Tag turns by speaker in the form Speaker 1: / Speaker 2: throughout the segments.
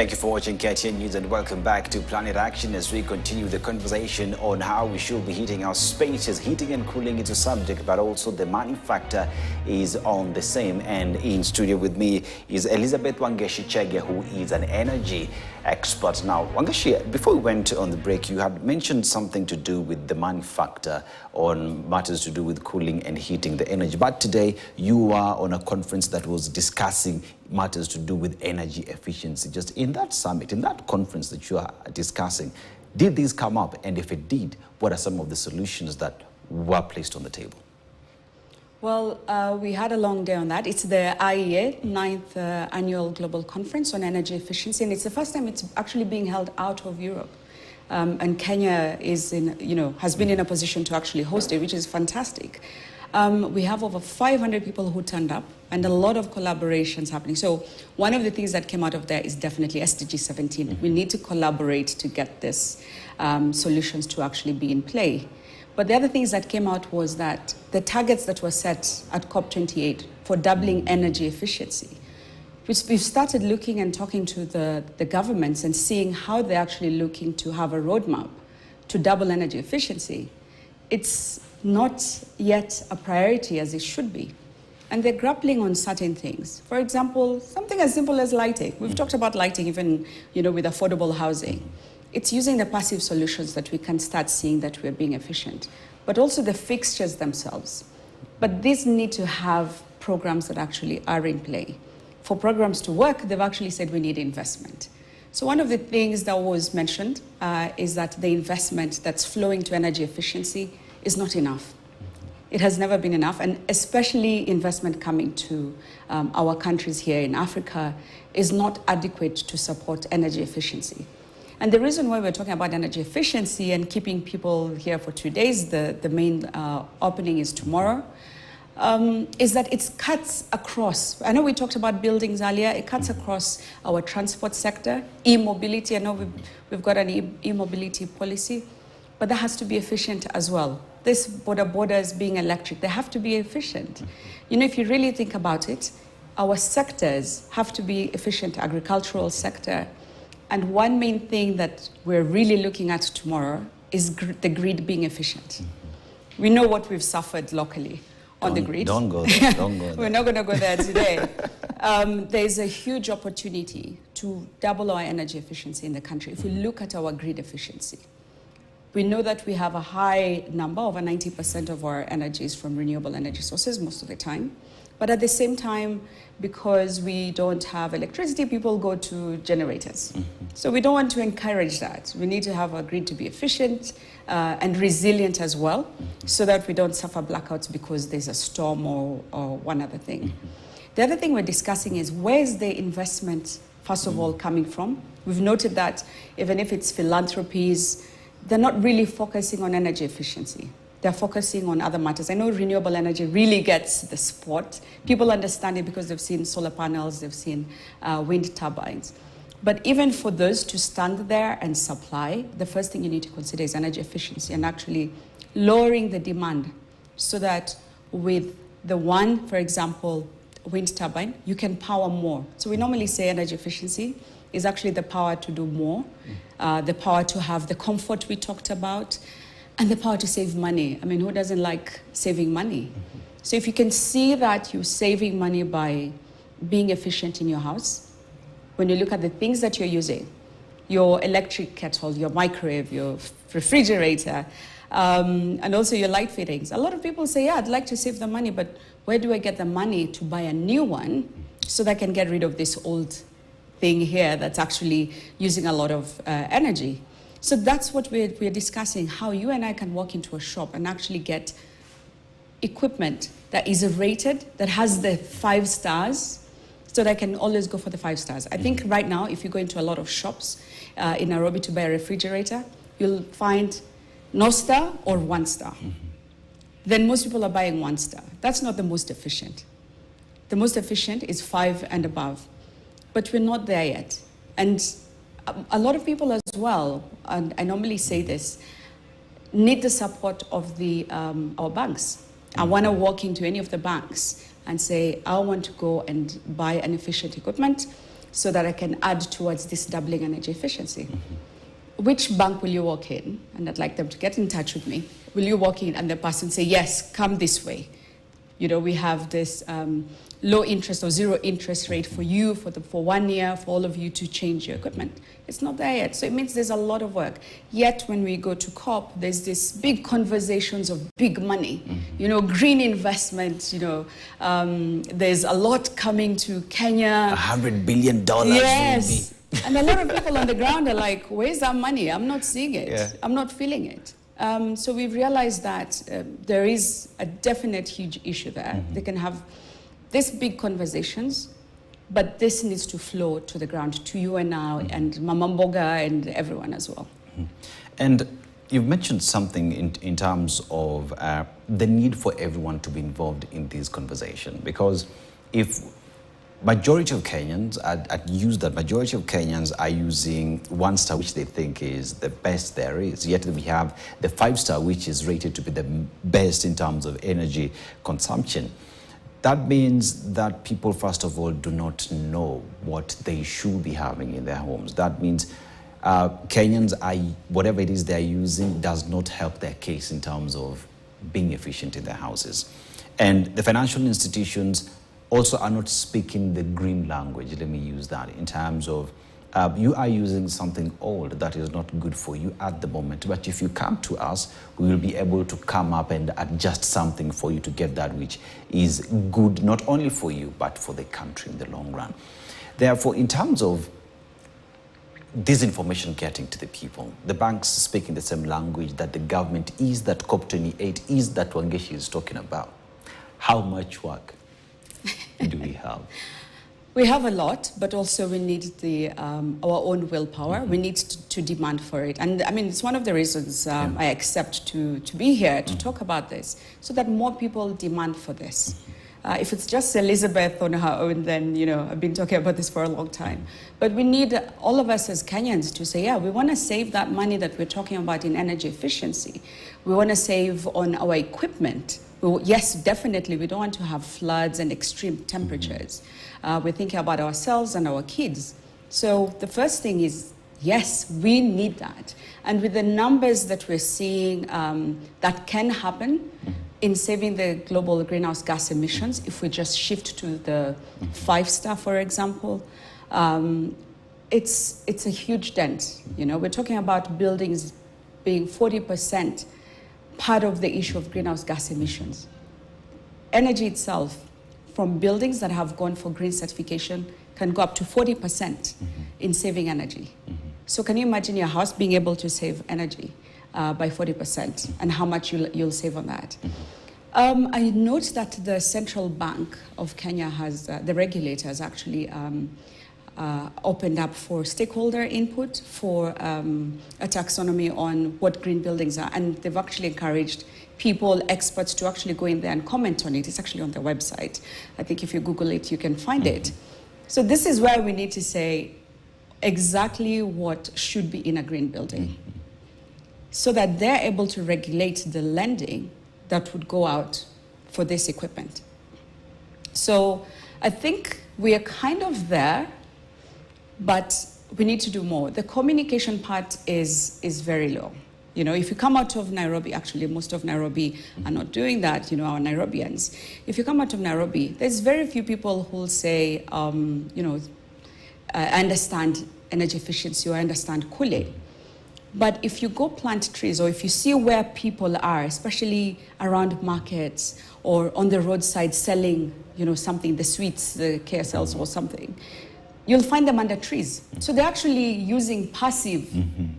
Speaker 1: Thank you for watching KTN News and welcome back to Planet Action as we continue the conversation on how we should be heating our spaces. Heating and cooling is a subject, but also the money factor is on the same. And in studio with me is Elizabeth Wangeshi Chege, who is an energy expert. Now, Wangeshi, before we went on the break, you had mentioned something to do with the money factor on matters to do with cooling and heating the energy. But today, you are on a conference that was discussing matters to do with energy efficiency. Just in that summit, in that conference that you are discussing, did these come up? And if it did, what are some of the solutions that were placed on the table?
Speaker 2: Well, we had a long day on that. It's the IEA, 9th Annual Global Conference on Energy Efficiency, and it's the first time it's actually being held out of Europe. And Kenya is has been in a position to actually host it, which is fantastic. We have over 500 people who turned up and a lot of collaborations happening. So one of the things that came out of there is definitely SDG 17. Mm-hmm. We need to collaborate to get this solutions to actually be in play. But the other things that came out was that the targets that were set at COP28 for doubling energy efficiency, which we've started looking and talking to the governments and seeing how they're actually looking to have a roadmap to double energy efficiency. It's not yet a priority as it should be. And they're grappling on certain things. For example, something as simple as lighting. We've talked about lighting even, with affordable housing. It's using the passive solutions that we can start seeing that we're being efficient, but also the fixtures themselves. But these need to have programs that actually are in play. For programs to work, they've actually said we need investment. So one of the things that was mentioned is that the investment that's flowing to energy efficiency is not enough. It has never been enough, and especially investment coming to our countries here in Africa is not adequate to support energy efficiency. And the reason why we're talking about energy efficiency and keeping people here for 2 days, the main opening is tomorrow, is that it cuts across. I know we talked about buildings earlier. It cuts across our transport sector, e-mobility. I know we've got an e-mobility policy, but that has to be efficient as well. This borders being electric, they have to be efficient. If you really think about it, our sectors have to be efficient, agricultural sector. And one main thing that we're really looking at tomorrow is the grid being efficient. We know what we've suffered locally on the grid.
Speaker 1: Don't go there, don't go there.
Speaker 2: We're not going to go there today. There's a huge opportunity to double our energy efficiency in the country. If we look at our grid efficiency, we know that we have a high number, over 90% of our energy is from renewable energy sources most of the time. But at the same time, because we don't have electricity, people go to generators. So we don't want to encourage that. We need to have our grid to be efficient and resilient as well, so that we don't suffer blackouts because there's a storm or one other thing. The other thing we're discussing is where's the investment, first of all, coming from? We've noted that even if it's philanthropies, they're not really focusing on energy efficiency. They're focusing on other matters. I know renewable energy really gets the spot. People understand it because they've seen solar panels, they've seen wind turbines. But even for those to stand there and supply, the first thing you need to consider is energy efficiency and actually lowering the demand so that with the one, for example, wind turbine, you can power more. So we normally say energy efficiency is actually the power to do more, the power to have the comfort we talked about, and the power to save money. I mean, who doesn't like saving money? So if you can see that you're saving money by being efficient in your house, when you look at the things that you're using, your electric kettle, your microwave, your refrigerator, and also your light fittings. A lot of people say, yeah, I'd like to save the money, but where do I get the money to buy a new one so that I can get rid of this old thing here that's actually using a lot of energy? So that's what we're discussing, how you and I can walk into a shop and actually get equipment that is rated, that has the 5 stars, so that I can always go for the 5 stars. I think right now, if you go into a lot of shops in Nairobi to buy a refrigerator, you'll find no star or 1 star. Then most people are buying 1 star. That's not the most efficient. The most efficient is 5 and above. But we're not there yet. And a lot of people as well, and I normally say this, need the support of our banks. I want to walk into any of the banks and say, I want to go and buy an efficient equipment so that I can add towards this doubling energy efficiency. Which bank will you walk in? And I'd like them to get in touch with me. Will you walk in and the person say, yes, come this way? You know, we have this low interest or zero interest rate for you for 1 year, for all of you to change your equipment. It's not there yet. So it means there's a lot of work. Yet when we go to COP, there's this big conversations of big money, you know, green investment, you know, there's a lot coming to Kenya.
Speaker 1: $100 billion.
Speaker 2: Yes. And a lot of people on the ground are like, where's that money? I'm not seeing it.
Speaker 1: Yeah.
Speaker 2: I'm not feeling it. So we've realized that there is a definite huge issue there. They can have these big conversations, but this needs to flow to the ground, to you and now, and Mama Mboga and everyone as well.
Speaker 1: And you've mentioned something in terms of the need for everyone to be involved in this conversation, because if majority of Kenyans, I'd use that majority of Kenyans are using 1-star, which they think is the best there is. Yet we have the 5-star, which is rated to be the best in terms of energy consumption. That means that people, first of all, do not know what they should be having in their homes. That means Kenyans, whatever it is they're using does not help their case in terms of being efficient in their houses. And the financial institutions also are not speaking the green language, let me use that, in terms of you are using something old that is not good for you at the moment, but if you come to us, we will be able to come up and adjust something for you to get that which is good, not only for you, but for the country in the long run. Therefore, in terms of this information getting to the people, the banks speaking the same language that the government is, that COP28 is, that Wangeshi is talking about. How much work do we have?
Speaker 2: We have a lot, but also we need our own willpower. We need to demand for it. And I mean, it's one of the reasons I accept to be here to talk about this, so that more people demand for this. If it's just Elizabeth on her own, then, you know, I've been talking about this for a long time. But we need all of us as Kenyans to say, yeah, we want to save that money that we're talking about in energy efficiency. We want to save on our equipment. Yes, definitely, we don't want to have floods and extreme temperatures. We're thinking about ourselves and our kids. So the first thing is, yes, we need that. And with the numbers that we're seeing that can happen in saving the global greenhouse gas emissions, if we just shift to the 5-star, for example, it's a huge dent. You know, we're talking about buildings being 40% part of the issue of greenhouse gas emissions. Energy itself, from buildings that have gone for green certification, can go up to 40% in saving energy. So can you imagine your house being able to save energy by 40% and how much you'll save on that? I note that the Central Bank of Kenya has, the regulator has actually opened up for stakeholder input for a taxonomy on what green buildings are. And they've actually encouraged people, experts, to actually go in there and comment on it. It's actually on their website. I think if you Google it, you can find it. So this is where we need to say exactly what should be in a green building, so that they're able to regulate the lending that would go out for this equipment. So I think we are kind of there, but we need to do more. The communication part is very low. You know, if you come out of Nairobi, actually most of Nairobi are not doing that, you know, our Nairobians. If you come out of Nairobi, there's very few people who will say, you know, I understand energy efficiency or I understand cooling. But if you go plant trees, or if you see where people are, especially around markets or on the roadside selling, you know, something, the sweets, the KSLs or something, you'll find them under trees. So they're actually using passive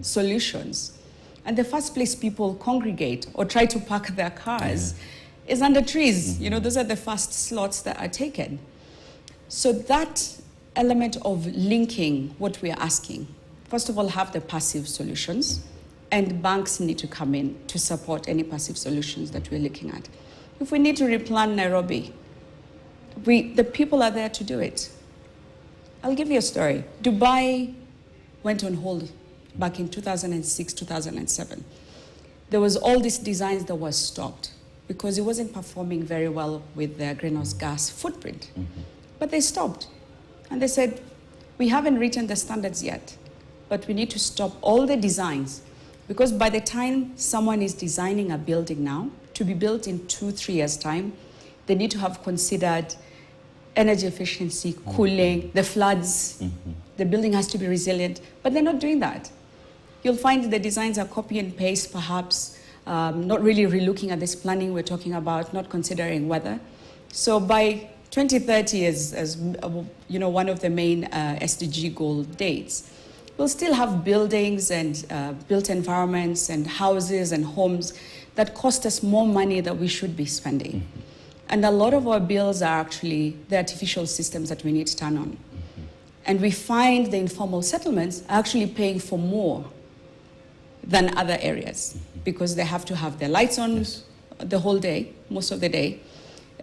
Speaker 2: solutions. And the first place people congregate or try to park their cars is under trees. You know, those are the first slots that are taken. So that element of linking what we are asking, first of all, have the passive solutions, and banks need to come in to support any passive solutions that we're looking at. If we need to replan Nairobi, the people are there to do it. I'll give you a story. Dubai went on hold back in 2006, 2007. There was all these designs that was stopped because it wasn't performing very well with their greenhouse gas footprint. But they stopped. And they said, We haven't written the standards yet, but we need to stop all the designs, because by the time someone is designing a building now, to be built in 2-3 years' time, they need to have considered energy efficiency, cooling, the floods. The building has to be resilient, but they're not doing that. You'll find the designs are copy and paste, perhaps, not really relooking at this planning we're talking about, not considering weather. So by 2030, as you know, one of the main SDG goal dates, we'll still have buildings and built environments and houses and homes that cost us more money than we should be spending. And a lot of our bills are actually the artificial systems that we need to turn on. And we find the informal settlements are actually paying for more than other areas because they have to have their lights on the whole day, most of the day.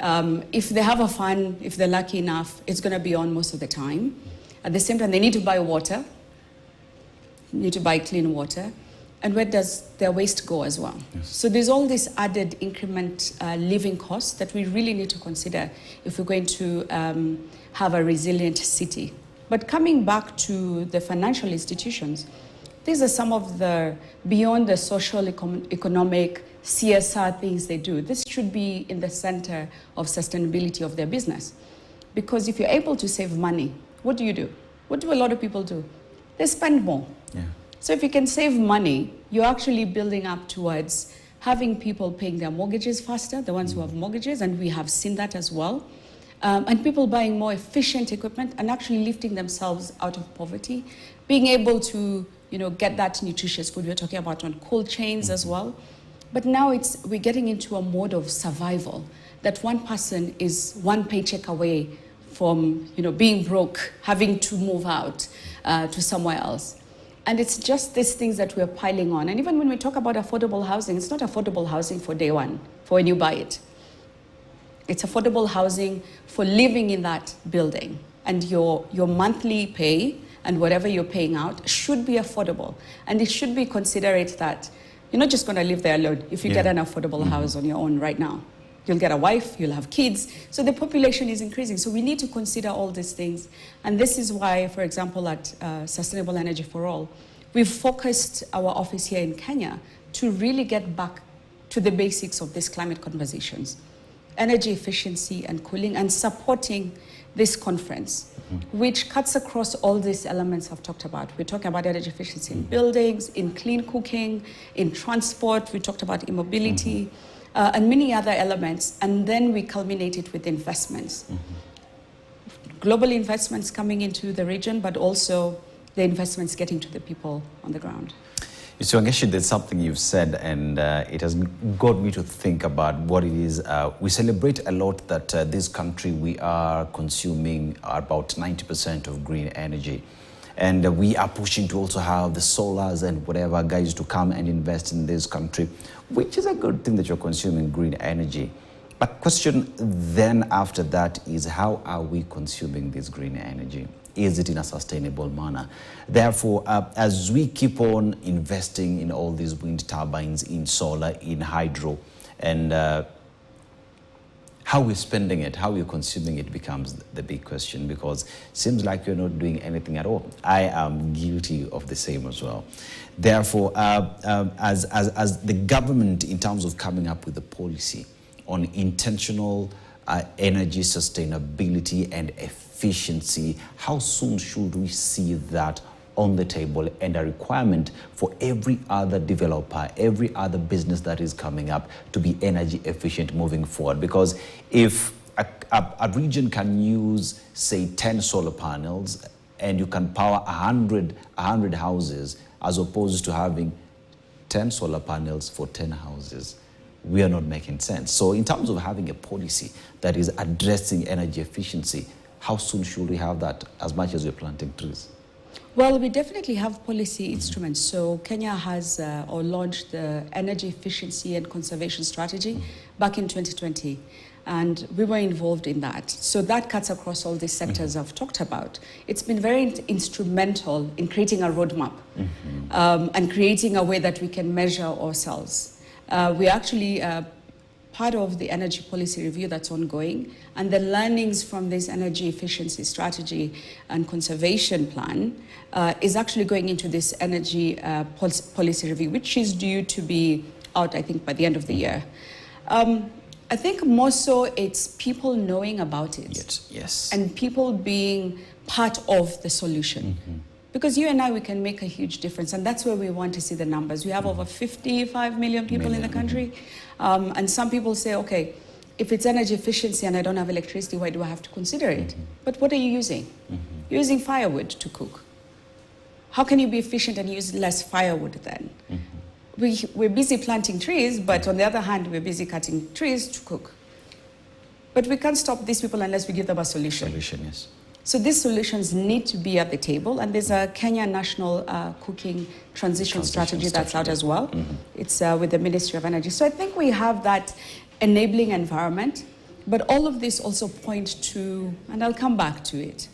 Speaker 2: If they have a fan, if they're lucky enough, it's going to be on most of the time. At the same time, they need to buy water, need to buy clean water. And where does their waste go as well? So there's all this added increment living costs that we really need to consider if we're going to have a resilient city. But coming back to the financial institutions, these are some of the, beyond the social, economic, CSR things they do. This should be in the center of sustainability of their business. Because if you're able to save money, what do? What do a lot of people do? They spend more.
Speaker 1: Yeah.
Speaker 2: So if you can save money, you're actually building up towards having people paying their mortgages faster, the ones who have mortgages, and we have seen that as well. And people buying more efficient equipment and actually lifting themselves out of poverty, being able to, you know, get that nutritious food we're talking about on cold chains as well. But now we're getting into a mode of survival, that one person is one paycheck away from, you know, being broke, having to move out to somewhere else. And it's just these things that we're piling on. And even when we talk about affordable housing, it's not affordable housing for day one, for when you buy it. It's affordable housing for living in that building. And your monthly pay and whatever you're paying out should be affordable. And it should be considerate that you're not just going to live there alone if you get an affordable house on your own right now. You'll get a wife, you'll have kids. So the population is increasing. So we need to consider all these things. And this is why, for example, at Sustainable Energy for All, we've focused our office here in Kenya to really get back to the basics of these climate conversations. Energy efficiency and cooling, and supporting this conference, which cuts across all these elements I've talked about. We're talking about energy efficiency in buildings, in clean cooking, in transport. We talked about e-mobility. And many other elements, and then we culminate it with investments. Global investments coming into the region, but also the investments getting to the people on the ground.
Speaker 1: So Wangeshi, there's something you've said, and it has got me to think about what it is. We celebrate a lot that this country, we are consuming about 90% of green energy. And we are pushing to also have the solars and whatever guys to come and invest in this country, which is a good thing that you're consuming green energy. But question then after that is, how are we consuming this green energy? Is it in a sustainable manner? Therefore, as we keep on investing in all these wind turbines, in solar, in hydro, and how we're spending it, how we're consuming it becomes the big question, because it seems like you're not doing anything at all. I am guilty of the same as well. Therefore, as the government, in terms of coming up with a policy on intentional energy sustainability and efficiency, how soon should we see that on the table and a requirement for every other developer, every other business that is coming up to be energy efficient moving forward? Because if a region can use, say, 10 solar panels and you can power 100 houses, as opposed to having 10 solar panels for 10 houses, we are not making sense. So in terms of having a policy that is addressing energy efficiency, how soon should we have that, as much as we're planting trees?
Speaker 2: Well, we definitely have policy instruments. So Kenya has or launched the Energy Efficiency and Conservation Strategy back in 2020. And we were involved in that. So that cuts across all these sectors I've talked about. It's been very instrumental in creating a roadmap and creating a way that we can measure ourselves. We actually part of the energy policy review that's ongoing, and the learnings from this energy efficiency strategy and conservation plan is actually going into this energy policy review, which is due to be out, I think, by the end of the year. I think more so it's people knowing about it.
Speaker 1: Yes.
Speaker 2: And people being part of the solution. Because you and I, we can make a huge difference, and that's where we want to see the numbers. We have over 55 million people in the country, and some people say, okay, if it's energy efficiency and I don't have electricity, why do I have to consider it? But what are you using? You're using firewood to cook. How can you be efficient and use less firewood then? We're busy planting trees, but on the other hand, we're busy cutting trees to cook. But we can't stop these people unless we give them a solution.
Speaker 1: Yes.
Speaker 2: So these solutions need to be at the table, and there's a Kenya National Cooking Transition Strategy that's out as well. It's with the Ministry of Energy. So I think we have that enabling environment, but all of this also point to, and I'll come back to it,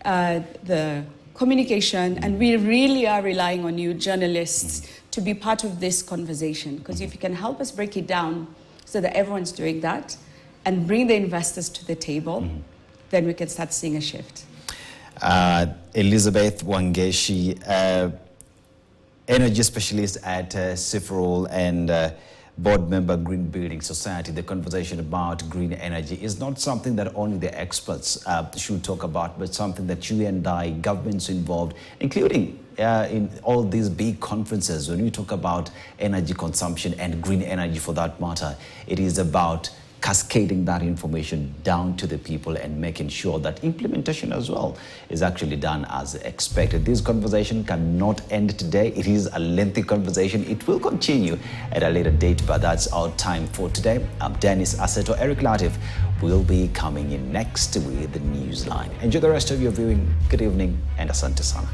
Speaker 2: the communication, and we really are relying on you journalists to be part of this conversation, because if you can help us break it down so that everyone's doing that and bring the investors to the table, then we can start seeing a shift.
Speaker 1: Elizabeth Wangeshi, energy specialist at Cifrol and board member, Green Building Society. The conversation about green energy is not something that only the experts should talk about, but something that you and I, governments involved, including in all these big conferences, when we talk about energy consumption and green energy for that matter, it is about cascading that information down to the people and making sure that implementation as well is actually done as expected. This conversation cannot end today. It is a lengthy conversation. It will continue at a later date, but that's our time for today. I'm Dennis Asseto. Eric Latif will be coming in next with the Newsline. Enjoy the rest of your viewing. Good evening and asante sana.